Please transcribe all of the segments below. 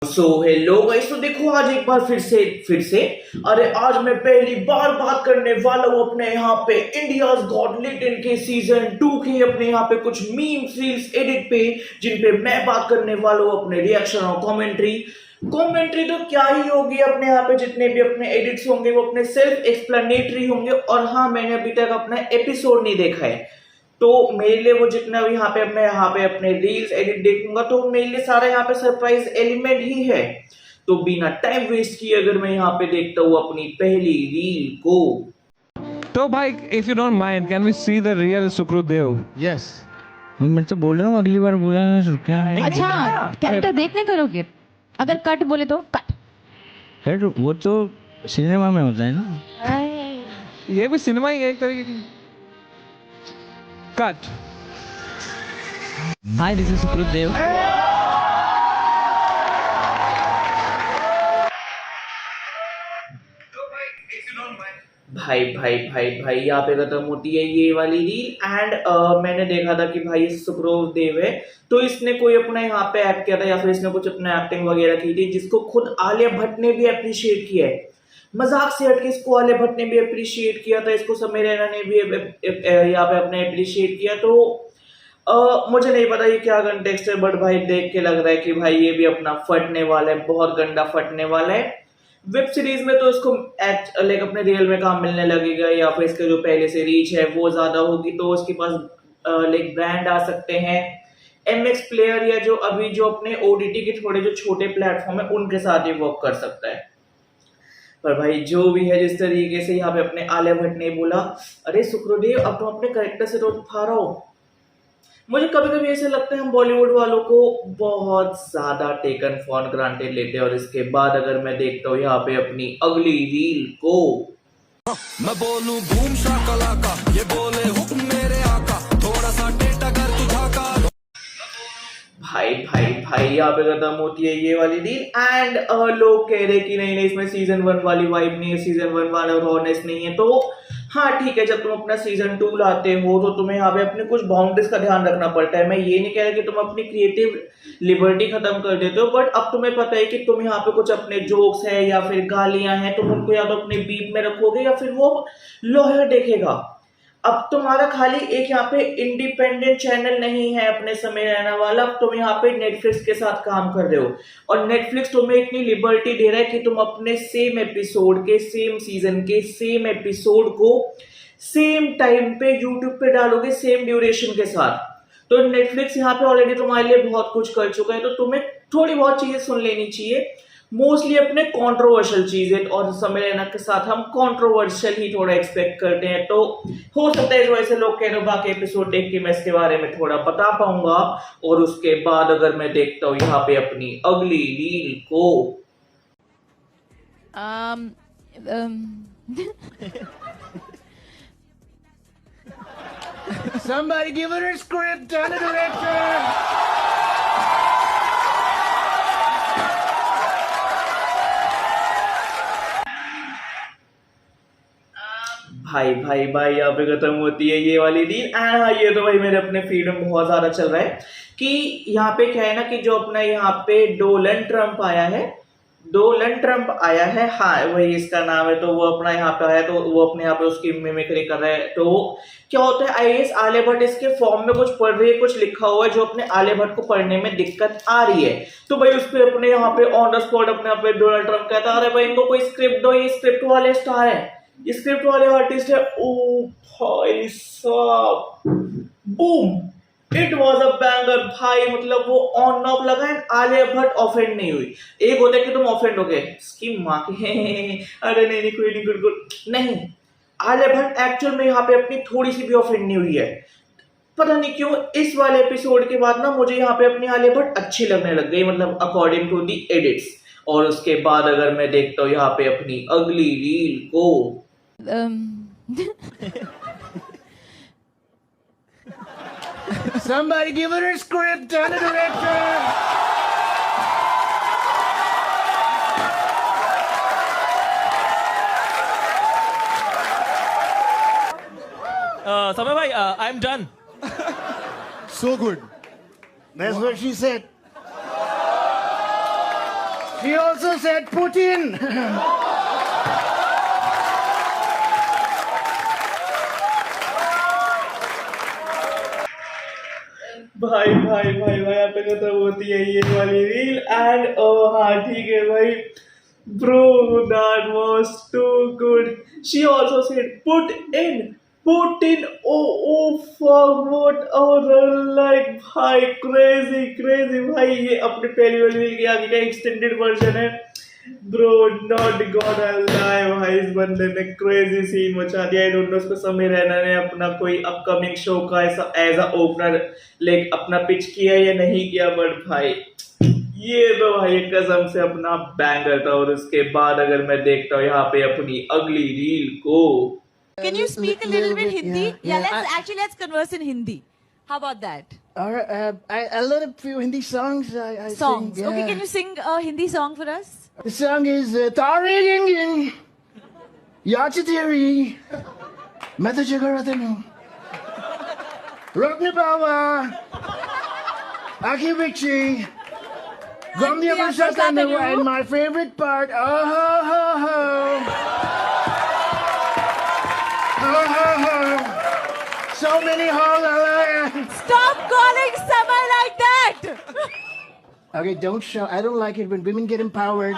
Hello guys, तो देखो आज एक बार फिर से अरे आज मैं पहली बार बात करने वाला हूँ अपने यहाँ पे इंडियाज गॉट लिटन के सीजन 2 के अपने यहाँ पे कुछ मीम्स रील्स एडिट पे, जिन पे मैं बात करने वाला हूँ अपने रिएक्शन और कमेंट्री तो क्या ही होगी। अपने यहाँ पे जितने भी अपने एडिट्स होंगे वो अपने सेल्फ एक्सप्लेनेटरी होंगे। और हाँ, मैंने अभी तक अपना एपिसोड नहीं देखा है, तो मेरे लिए वो जितना भी यहाँ पे अपने रील्स एडिट देखूंगा तो मेरे लिए सारा यहाँ पे सरप्राइज एलिमेंट ही है। तो बिना टाइम वेस्ट किए अगर मैं यहाँ पे देखता हूँ अपनी पहली रील को। तो भाई, if you don't mind, can we see the real Sukridev? Yes, मैं तो बोल रहा हूँ अगली बार बोला क्या है। अच्छा, कैरेक्टर देखने करोगे? अगर कट बोले तो कट। फिर वो तो सिनेमा में होता है ना। ये भी सिनेमा ही है एक तरीके की। Cut. Hi, this is Sukridev. भाई यहाँ पे खत्म होती है ये वाली रील। एंड मैंने देखा था कि भाई सुप्रोव देव है, तो इसने कोई अपना यहाँ पे एक्ट किया था या फिर इसने कुछ अपना एक्टिंग वगैरह की थी जिसको खुद आलिया भट्ट ने भी अप्रिशिएट किया है। मजाक से हटके इसको आलिया भट्ट ने भी अप्रिशिएट किया था, इसको समीर रैना ने भी यहाँ पे अपने अप्रिशिएट किया। तो मुझे नहीं पता ये क्या कंटेक्स्ट है, बट भाई देख के लग रहा है कि भाई ये भी अपना फटने वाला है, बहुत गंदा फटने वाला है। वेब सीरीज में तो इसको लाइक अपने रियल में काम मिलने लगेगा, या फिर इसके जो पहले से रीच है वो ज्यादा होगी, तो उसके पास लाइक ब्रांड आ सकते हैं। MX प्लेयर या जो अभी जो अपने OTT के थोड़े जो छोटे प्लेटफॉर्म है उनके साथ ही वर्क कर सकता है। पर भाई जो भी है, जिस तरीके से यहाँ पे अपने आलिया भट्ट ने बोला, अरे सुकृदेव अब तुम अपने करेक्टर से तो फारा हो। मुझे कभी कभी ऐसे लगता है हम बॉलीवुड वालों को बहुत ज्यादा टेकन फॉर ग्रांटेड लेते हैं। और इसके बाद अगर मैं देखता हूँ यहाँ पे अपनी अगली रील को, मैं बोलूं बूम शाकलाका, ये बोले हुक्म मेरे आका, थोड़ा सा टेटा कर तू झाका। भाई यहाँ पे खत्म होती है ये वाली रील। एंड लोग कह रहे कि नहीं इसमें सीजन 1 वाली वाइब नहीं है, सीजन 1 वाला रॉनेस नहीं है। तो हाँ ठीक है, जब तुम अपना सीजन 2 लाते हो तो तुम्हें यहाँ पे अपने कुछ बाउंड्रीज का ध्यान रखना पड़ता है। मैं ये नहीं कह रहा कि तुम अपनी क्रिएटिव लिबर्टी खत्म कर देते हो, बट अब तुम्हें पता है कि तुम यहाँ पे कुछ अपने जोक्स है या फिर गालियां हैं, तुम उनको या तो अपने बीप में रखोगे या फिर वो लॉयर देखेगा। अब तुम्हारा खाली एक यहाँ पे इंडिपेंडेंट चैनल नहीं है अपने समय रहना वाला, अब तुम यहाँ पे नेटफ्लिक्स के साथ काम कर रहे हो और नेटफ्लिक्स तुम्हें इतनी लिबर्टी दे रहा है कि तुम अपने सेम एपिसोड के सेम सीजन के सेम एपिसोड को सेम टाइम पे यूट्यूब पे डालोगे सेम ड्यूरेशन के साथ। तो नेटफ्लिक्स यहाँ पे ऑलरेडी तुम्हारे लिए बहुत कुछ कर चुका है, तो तुम्हें थोड़ी बहुत चीजें सुन लेनी चाहिए, मोस्टली अपने कंट्रोवर्शियल चीजें। और समय रहना के साथ हम कंट्रोवर्शियल ही थोड़ा एक्सपेक्ट करते हैं, तो हो सकता है जो ऐसे लोग कह रहे हो बाकी एपिसोड देख के मैं इसके बारे में थोड़ा बता पाऊंगा। और उसके बाद अगर मैं देखता हूँ यहाँ पे अपनी अगली रील को, Somebody give her a script and a director. भाई यहाँ पे खत्म होती है ये वाली रील। एंड हाँ, ये तो भाई मेरे अपने फीड में बहुत ज्यादा चल रहा है कि यहाँ पे क्या है ना कि जो अपना यहाँ पे डोनाल्ड ट्रम्प आया है, हाँ वही इसका नाम है। तो वो अपना यहाँ पे आया, तो वो अपने यहाँ पे उसकी मिमिक्री कर रहा है। तो क्या होता है, IAS आलिया भट्ट इसके फॉर्म में कुछ पढ़ रही है, कुछ लिखा हुआ है जो अपने आलिया भट्ट को पढ़ने में दिक्कत आ रही है। तो भाई उस पर अपने यहाँ पे ऑन द स्पॉट अपने यहाँ पे डोनाल्ड ट्रम्प कहता है, अरे भाई इनको कोई स्क्रिप्ट दो, ये स्क्रिप्ट वाले स्टार है, स्क्रिप्ट वाले आर्टिस्ट है। ओ भाई साहब, boom, it was a banger भाई। मतलब वो ऑन नॉक लगा है, आलिया भट्ट ऑफेंड नहीं हुई। एक होता है कि तुम ऑफेंड हो गए इसकी माँ के अरे नहीं कोई नहीं, गुड नहीं, आलिया भट्ट एक्चुअल में यहाँ पे अपनी थोड़ी सी भी ऑफेंड नहीं हुई है। पता नहीं क्यों इस वाले एपिसोड के बाद ना मुझे यहाँ पे अपनी आलिया भट्ट अच्छी लगने लग गई, मतलब अकॉर्डिंग टू दी एडिट्स। और उसके बाद अगर मैं देखता हूँ यहाँ पे अपनी अगली रील को, Somebody give her a script and a director. समय भाई, I am done. So good. That's what she said. She also said Putin. भाई भाई भाई भाई यहाँ पे खत्म होती है ये वाली रील एंड हाँ ठीक है भाई bro that was too good she also said put in oh fuck what like भाई crazy भाई ये अपने पहली वाली रील के आगे का एक्सटेंडेड वर्जन है ब्रो नॉट गॉड अलाइव भाई इस बंदे ने क्रेजी सीन मचा दिया आई डोंट नो उसको समीर रैना ने अपना कोई अपकमिंग शो का ऐसा एज अ ओपनर लाइक अपना पिच किया या नहीं किया बट भाई ये तो भाई कसम से अपना बैंगर था और उसके बाद अगर मैं देखता हूँ यहाँ पे अपनी अगली रील को Can you speak a little bit Hindi? Yeah, let's converse in Hindi. How about that? All right, I learned a few Hindi songs. I Songs. sing, Okay, yeah. can you sing a Hindi song for us? The song is Tari Ging Ging Yachitiri Metajaгаратanu Rokni Bawa Aki Vichi Gomdia Vashatanu and my favorite part oh ho ho ho oh ho ho so many ho la la. Stop calling Samar like that! Okay, don't shout. I don't like it when women get empowered.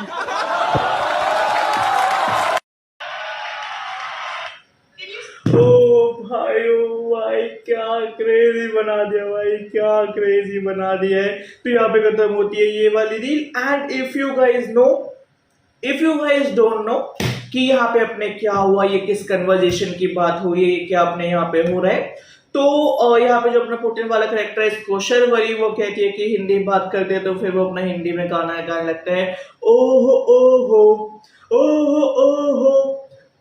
ओ भाई क्या crazy बना दिया भाई क्या crazy बना दिया है तो यहाँ पे खत्म होती है ये वाली reel and if you guys don't know कि यहाँ पे अपने क्या हुआ ये किस कन्वर्जेशन की बात हुई है ये क्या अपने यहाँ पे हो रहा है तो यहाँ पे जो अपना पुतिन वाला करेक्टर है कोशर वरी वो कहती है कि हिंदी में बात करते हैं तो फिर वो अपना हिंदी में गाना गाने लगता है ओहो ओहो ओहो ओहो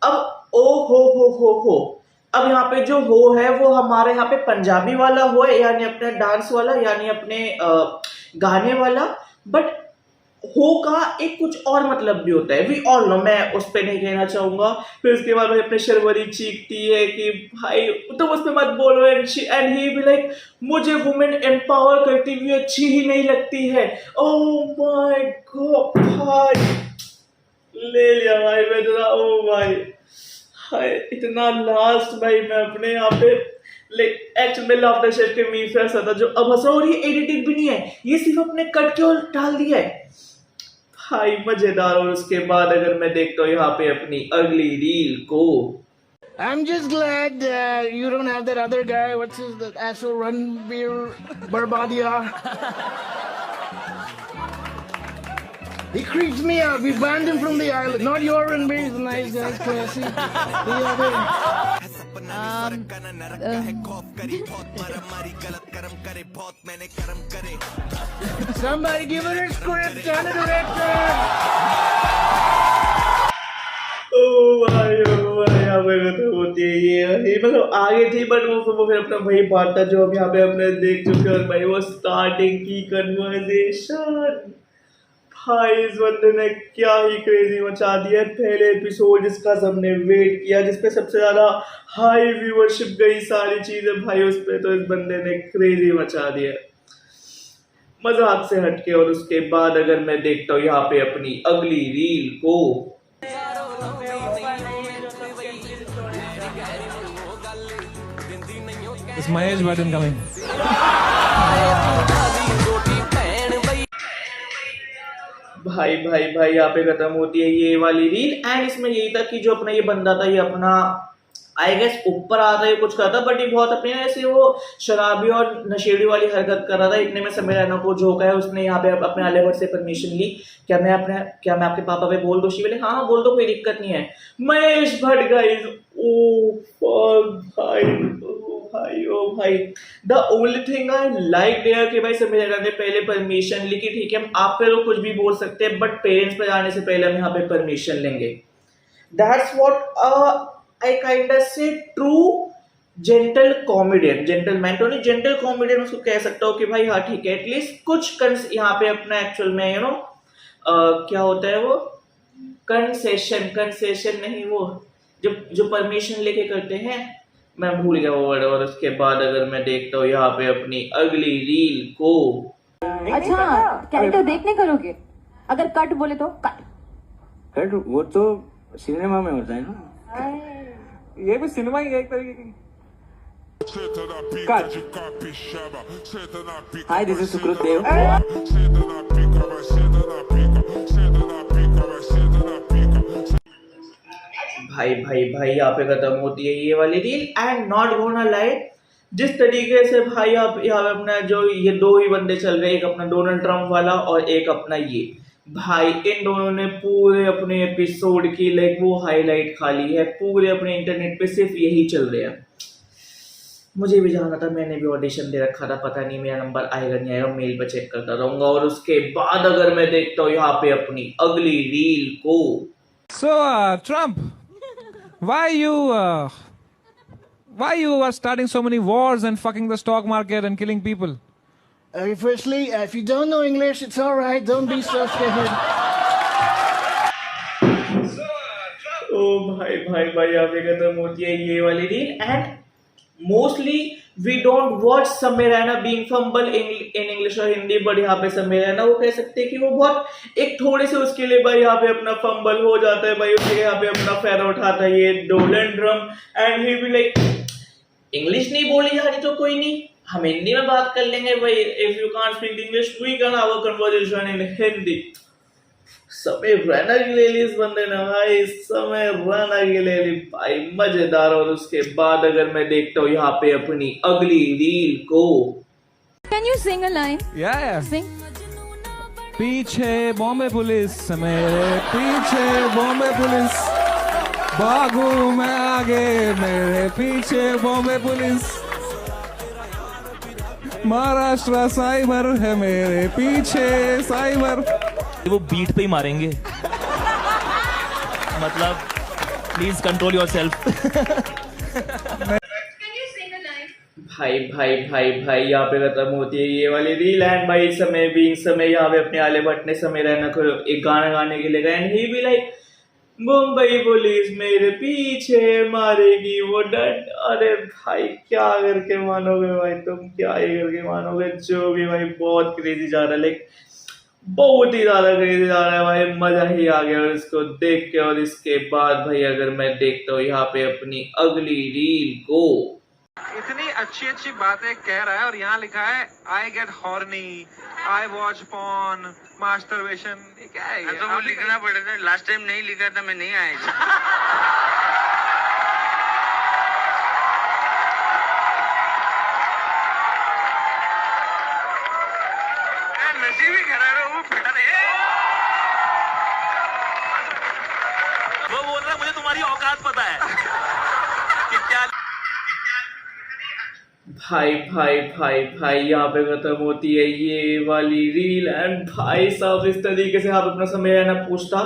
अब ओहो अब यहाँ पे जो हो है वो हमारे यहाँ पे पंजाबी वाला हो है यानी अपने डांस वाला यानी अपने गाने वाला बट हो का एक कुछ और मतलब भी होता है वी ऑल नो मैं उस पर नहीं कहना चाहूंगा फिर उसके बाद भाई अपने शर्वरी चीखती है कि भाई तुम उस पर मत बोलो एंड ही भी लाइक मुझे वुमेन एम्पावर करती हुई अच्छी ही नहीं लगती है ओह माय गॉड भाई ले लिया भाई मैं जरा ओ भाई हाय इतना लास्ट भाई मैं अपने यहाँ पे एक्चुअल में लाफ्टर शेफ के मीम पे था जो अब हंसा और ये एडिटेड भी नहीं है ये सिर्फ अपने कट के और डाल दिया है भाई मजेदार और उसके बाद अगर मैं देखता हूँ यहाँ पे अपनी अगली रील को I'm just glad you don't have that other guy. What's his that asshole Ranveer Barbadia? He creeps me out. We banned him from the island. Not your Ranveer. He's a nice guy. He's classy. The other. Somebody give her a script and a director. ओ भाई यहाँ पे खत्म होती है ये मतलब आगे थी बट वो फिर अपना वही बात था जो हम यहाँ पे अपने देख चुके हैं और भाई वो स्टार्टिंग की कन्वर्सेशन भाई इस बंदे ने क्या ही क्रेजी मचा दिया है पहले एपिसोड जिसका सबने वेट किया जिसपे सबसे ज्यादा हाई व्यूअरशिप गई सारी चीजें भाई उस पे तो इस बंदे ने क्रेजी मचा दिया मजाक से हटके और उसके बाद अगर मैं देखता हूँ यहाँ पे अपनी अगली रील को Is Mahesh Button coming? भाई यहाँ पे खत्म होती है ये वाली रील एंड इसमें यही था कि जो अपना ये बंदा था ये अपना आई गेस ऊपर आता है कुछ करता बट ये बहुत अपने ऐसे वो शराबी और नशेड़ी वाली हरकत कर रहा था इतने में समय रैना को झोंका है उसने यहाँ पे अपने आलिया भट्ट से परमिशन ली क्या मैं आपके पापा पे बोल दो शी बोले हाँ बोल दो कोई दिक्कत नहीं है महेश भट्ट गाइस ओ भाई the only thing I like there कि भाई समय रैना ने पहले परमिशन ली कि ठीक है हम आप पे तो कुछ भी बोल सकते हैं बट पेरेंट्स पे जाने से पहले हम यहाँ पे परमिशन लेंगे that's what I kind of say true gentle comedian, gentleman तो नहीं gentle comedian उसको कह सकता हूँ कि भाई हाँ ठीक है एटलीस्ट कुछ यहाँ पे अपना एक्चुअल में यू नो क्या होता है वो कंसेशन नहीं वो जो परमिशन लेके करते हैं मैं भूल गया वो वर्ड और उसके बाद अगर मैं देखता हूँ यहाँ पे अपनी अगली रील को अच्छा कैरेक्टर देख नहीं करोगे अगर कट बोले तो कट। कट वो तो सिनेमा में होता है ना। ये भी सिनेमा ही है एक तरीके की। Cut. Hi, this is Sukrut Dev. भाई भाई भाई यहाँ पे खत्म होती है ये वाली reel and not gonna lie. जिस तरीके से भाई आप यहाँ पे अपना जो ये दो ही बंदे चल रहे हैं, एक अपना डोनाल्ड ट्रम्प वाला और एक अपना ये भाई, इन दोनों ने पूरे अपने एपिसोड की लाइक वो हाईलाइट खा ली है। पूरे अपने इंटरनेट पे सिर्फ यही चल रहे हैं। मुझे भी जाना था, मैंने भी ऑडिशन दे रखा था, पता नहीं मेरा नंबर आएगा नहीं आएगा, मेल पर चेक करता रहूंगा। और उसके बाद अगर मैं देखता हूँ यहाँ पे अपनी अगली रील को। So, Trump, why you are starting so many wars and fucking the stock market and killing people? Firstly, if you don't know English, it's all right. Don't be so scared. ओ भाई भाई भाई यहाँ पे खत्म होती है ये वाली reel and mostly we don't watch Samay Raina being fumble in English और हिंदी, बट यहाँ पे समय रैना वो कह सकते हैं कि वो बहुत एक थोड़े से उसके लिए भाई यहाँ पे अपना फंबल हो जाता है भाई, उसके यहाँ पे अपना फायदा उठाता है ये डोनाल्ड ट्रम्प एंड ही भी लाइक इंग्लिश नहीं बोली जा रही तो कोई नहीं, हम हिंदी में बात कर लेंगे भाई। If you can't speak English we can have a conversation in Hindi. Samay Raina की ले ली इस बंदे ने भाई, समय रैना की ले ली भाई, मजेदार। और उसके बाद अगर मैं देखता हूँ यहाँ पे अपनी अगली रील को। Can you sing a line? Yeah. Sing. पीछे बॉम्बे पुलिस, मेरे पीछे बॉम्बे पुलिस, भागू मैं आगे मेरे पीछे बॉम्बे पुलिस, महाराष्ट्र साइबर है मेरे पीछे साइबर। वो बीट पे ही मारेंगे। मतलब प्लीज कंट्रोल योरसेल्फ। भाई भाई भाई भाई यहाँ पे खत्म होती है ये वाली रील एंड भाई समय यहाँ पे अपने आलिया भट्ट ने समय रैना को एक गाना गाने के लिए गए एंड ही भी लाइक मुंबई पुलिस मेरे पीछे मारेगी वो डट। अरे भाई क्या करके मानोगे भाई, तुम क्या ही करके मानोगे। जो भी भाई बहुत क्रेजी जा रहा है, लाइक बहुत ही ज्यादा क्रेजी जा रहा है भाई, मजा ही आ गया और इसको देख के। और इसके बाद भाई अगर मैं देखता हूँ यहाँ पे अपनी अगली रील को। इतनी अच्छी अच्छी बातें कह रहा है और यहाँ लिखा है I get horny, I watch porn, masturbation. क्या है ये? तो वो लिखना पड़ा था, लास्ट टाइम नहीं लिखा था, मैं नहीं आया। नसीब ही खराब है, वो फटा रहे। वो बोल रहा मुझे तुम्हारी औकात पता है कि क्या। भाई भाई भाई भाई यहाँ पे खत्म होती है ये वाली रील एंड भाई साहब इस तरीके से आप अपना समय रहना पूछता,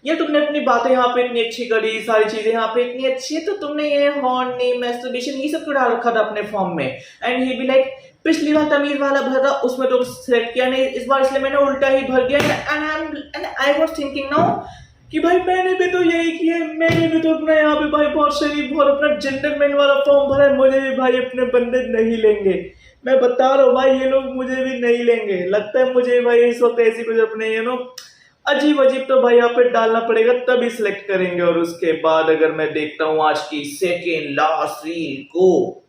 ये तुमने अपनी बातें यहाँ पे इतनी अच्छी करी, सारी चीजें यहाँ पे इतनी अच्छी है, तो तुमने ये हॉर्न नहीं मैस्टरबेशन ये सब क्यों डाल रखा था अपने फॉर्म में। एंड ही भी लाइक पिछली बार तमीज वाला भर था उसमें तो सिलेक्ट किया नहीं, इस बार इसलिए मैंने उल्टा ही भर दिया। And I was thinking now कि भाई मैंने भी तो यही किया, मैंने भी तो अपना यहाँ पे भाई बहुत शरीफ और अपना जेंटलमैन वाला फॉर्म भरा है, मुझे भी भाई अपने बंदे नहीं लेंगे। मैं बता रहा हूँ भाई ये लोग मुझे भी नहीं लेंगे, लगता है मुझे भाई इस वक्त ऐसी कुछ अपने अजीब अजीब तो भाई यहाँ पे डालना पड़ेगा तभी सिलेक्ट करेंगे। और उसके बाद अगर मैं देखता हूँ आज की सेकेंड लास्ट रील को।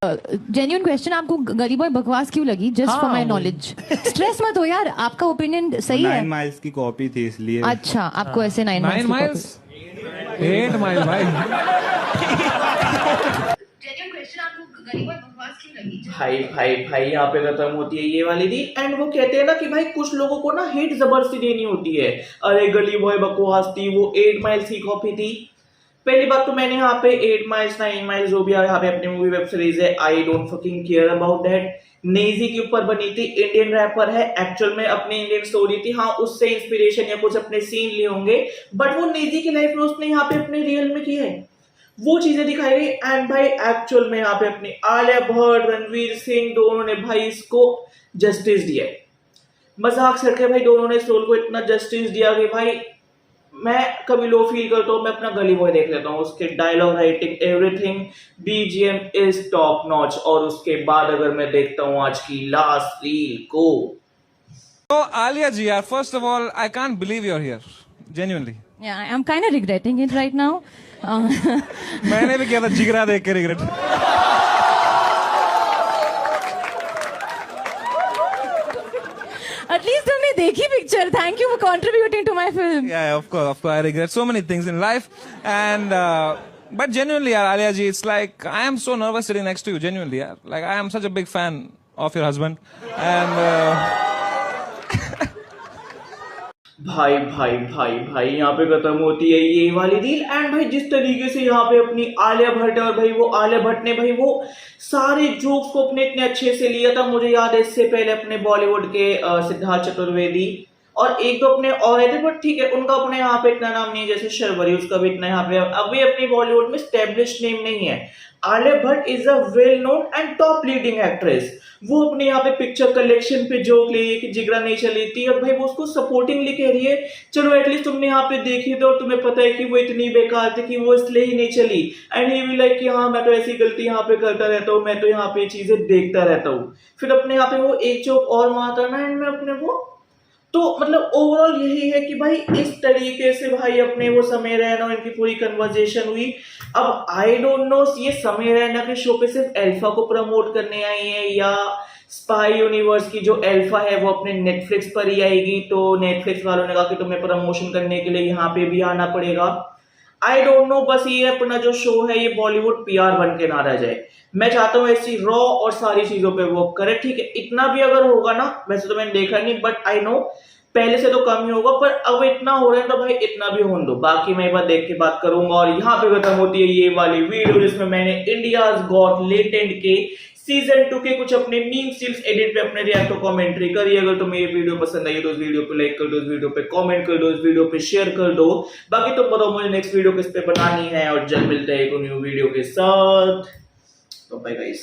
जेन्युइन क्वेश्चन, आपको गली बॉय बकवास क्यों लगी? Just for my knowledge. Stress मत हो यार, आपका ओपिनियन सही है। 9 माइल्स की कॉपी थी इसलिए। अच्छा, आपको ऐसे 9 माइल्स 8 माइल भाई। जेन्युइन क्वेश्चन, आपको गली बॉय बकवास क्यों लगी? भाई भाई भाई यहाँ पे खत्म होती है ये वाली रील एंड वो कहते हैं ना कि भाई कुछ लोगों को ना हिट जबरदस्ती देनी होती है। अरे गली बॉय बकवास थी, वो 8 माइल्स की कॉपी थी। पहली बात तो मैंने यहाँ पे 8 माइल्स 9 माइल्स जो भी यहाँ पे अपनी मूवी वेब सीरीज है, I don't fucking care about that. Naezy के ऊपर बनी थी, इंडियन रैपर है, एक्चुअल में अपनी इंडियन स्टोरी थी। हाँ उससे इंस्पिरेशन या कुछ अपने सीन लिए होंगे, बट वो नेजी की लाइफ में उसने यहाँ पे अपने रियल में की है, वो चीजें दिखाई गई। एंड भाई एक्चुअल में यहाँ पे अपनी आलिया भट्ट, रणवीर सिंह दोनों ने भाई इसको जस्टिस दिया है। मजाक करके भाई दोनों ने इस रोल को इतना जस्टिस दिया कि भाई मैं कभी लो फील करता हूँ मैं अपना गली बॉय देख लेता हूँ, उसके dialogue writing everything BGM is top notch. और उसके बाद अगर मैं देखता हूँ आज की लास्ट रील को। So Alia ji, first of all, I can't believe you're here. Genuinely. Yeah, I'm kind of regretting it right now. मैंने भी किया था जिगरा देख के रिग्रेट. At least तुमने देखी picture. Thank you for contributing to my film. Yeah, of course. I regret so many things in life, and but genuinely, Alia ji, it's like I am so nervous sitting next to you. Genuinely, yeah. Like I am such a big fan of your husband, and. भाई भाई भाई भाई यहाँ पे खत्म होती है ये वाली डील। एंड भाई जिस तरीके से यहाँ पे अपनी आलिया भट्ट और भाई वो आलिया भट्ट ने भाई वो सारे जोक्स को अपने इतने अच्छे से लिया था। मुझे याद है इससे पहले अपने बॉलीवुड के सिद्धार्थ चतुर्वेदी और एक दो अपने और आए थे, बट ठीक है उनका अपने यहाँ पे इतना नाम नहीं है, जैसे शर्वरी उसका भी इतना यहाँ पे अभी अपनी बॉलीवुड में स्टैब्लिश नेम नहीं है। Alia Bhatt is a well known and top leading actress. वो अपने यहाँ पे पिक्चर कलेक्शन पे जोक ले रही है कि जिगरा नहीं चली थी और भाई वो उसको सपोर्टिंगली कह रही है चलो एटलीस्ट तुमने यहाँ पे देखी थी और तुम्हें पता है कि वो इतनी बेकार थी कि वो इसलिए ही नहीं चली। एंड ही भी लाइक कि हाँ मैं तो ऐसी गलती यहाँ पे करता रहता हूँ, मैं तो यहाँ पे चीजें देखता रहता हूँ। फिर अपने यहाँ पे वो एक जोक और मारता ना एंड में अपने वो तो मतलब ओवरऑल यही है कि भाई इस तरीके से भाई अपने वो समय रैना इनकी पूरी कन्वर्सेशन हुई। अब आई डोंट नो ये समय रैना के शो पे सिर्फ अल्फा को प्रमोट करने आई है या स्पाई यूनिवर्स की जो अल्फा है वो अपने नेटफ्लिक्स पर ही आएगी। तो नेटफ्लिक्स वालों ने कहा कि तुम्हें प्रमोशन करने के लिए यहाँ पे भी आना पड़ेगा। आई डोंट नो, बस ये अपना जो शो है ये बॉलीवुड पीआर बन के ना रह जाए। मैं चाहता हूँ ऐसी रॉ और सारी चीजों पे वर्क करे। ठीक है इतना भी अगर होगा ना, वैसे तो मैंने देखा नहीं बट आई नो पहले से तो कम ही होगा, पर अब इतना हो रहा है तो भाई इतना भी होने दो। बाकी मैं एक बार देख के बात करूंगा। और यहाँ पे खत्म होती है ये वाली वीडियो जिसमें मैंने इंडियाज गॉट लेटेंट के सीजन 2 के कुछ अपने मीम स्टिल्स एडिट पे अपने रिएक्ट और कमेंट्री करी। अगर तुम्हें ये वीडियो पसंद आई तो उस वीडियो पे लाइक कर दो, उस वीडियो पे कमेंट कर दो, उस वीडियो पे शेयर कर दो। बाकी तुम बताओ मुझे नेक्स्ट वीडियो किस पे बनानी है और जल्द मिलते हैं एक न्यू वीडियो के साथ। तो बाय गाइस।